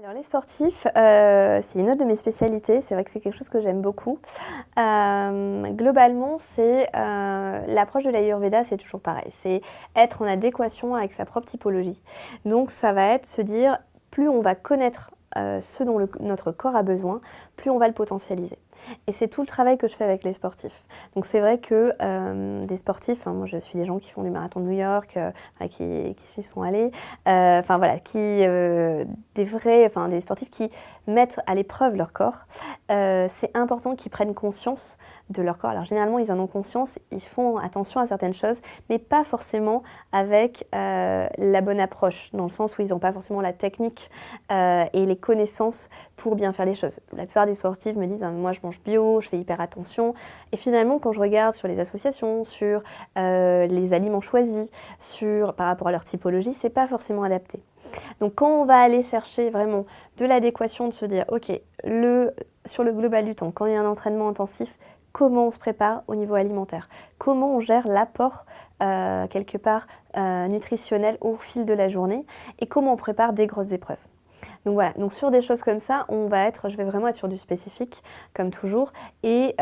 Alors les sportifs, c'est une autre de mes spécialités, c'est vrai que c'est quelque chose que j'aime beaucoup. Globalement, c'est l'approche de l'Ayurveda, c'est toujours pareil, c'est être en adéquation avec sa propre typologie. Donc ça va être se dire, plus on va connaître ce dont notre corps a besoin, plus on va le potentialiser. Et c'est tout le travail que je fais avec les sportifs. Donc c'est vrai que des sportifs, moi je suis des gens qui font du marathon de New York, qui s'y sont allés, enfin voilà, des sportifs qui mettent à l'épreuve leur corps. C'est important qu'ils prennent conscience de leur corps. Alors généralement ils en ont conscience, ils font attention à certaines choses, mais pas forcément avec la bonne approche, dans le sens où ils n'ont pas forcément la technique et les connaissances pour bien faire les choses. La plupart des sportifs me disent moi je mange bio, je fais hyper attention, et finalement quand je regarde sur les associations, sur les aliments choisis, par rapport à leur typologie, c'est pas forcément adapté. Donc quand on va aller chercher vraiment de l'adéquation, de se dire ok, sur le global du temps, quand il y a un entraînement intensif, comment on se prépare au niveau alimentaire, comment on gère l'apport quelque part nutritionnel au fil de la journée, et comment on prépare des grosses épreuves. Donc voilà, donc sur des choses comme ça, je vais vraiment être sur du spécifique, comme toujours, et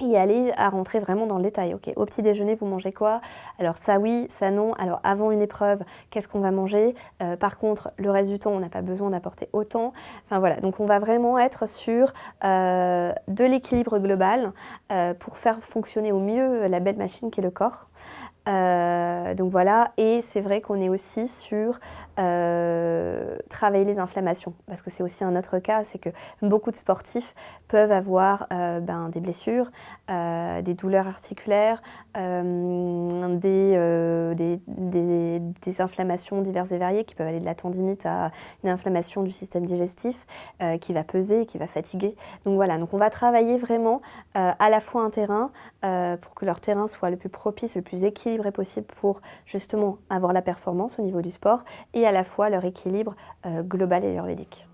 y aller à rentrer vraiment dans le détail. Ok, au petit déjeuner, vous mangez quoi? Alors ça oui, ça non. Alors avant une épreuve, qu'est-ce qu'on va manger? Par contre, le reste du temps, on n'a pas besoin d'apporter autant. Enfin voilà, donc on va vraiment être sur de l'équilibre global pour faire fonctionner au mieux la belle machine qu'est le corps. Donc voilà, et c'est vrai qu'on est aussi sur travailler les inflammations, parce que c'est aussi un autre cas, c'est que beaucoup de sportifs peuvent avoir des blessures, des douleurs articulaires, des inflammations diverses et variées qui peuvent aller de la tendinite à une inflammation du système digestif qui va peser, qui va fatiguer. Donc voilà, donc on va travailler vraiment à la fois un terrain pour que leur terrain soit le plus propice, le plus équilibré possible pour justement avoir la performance au niveau du sport, et à la fois leur équilibre global et ayurvédique.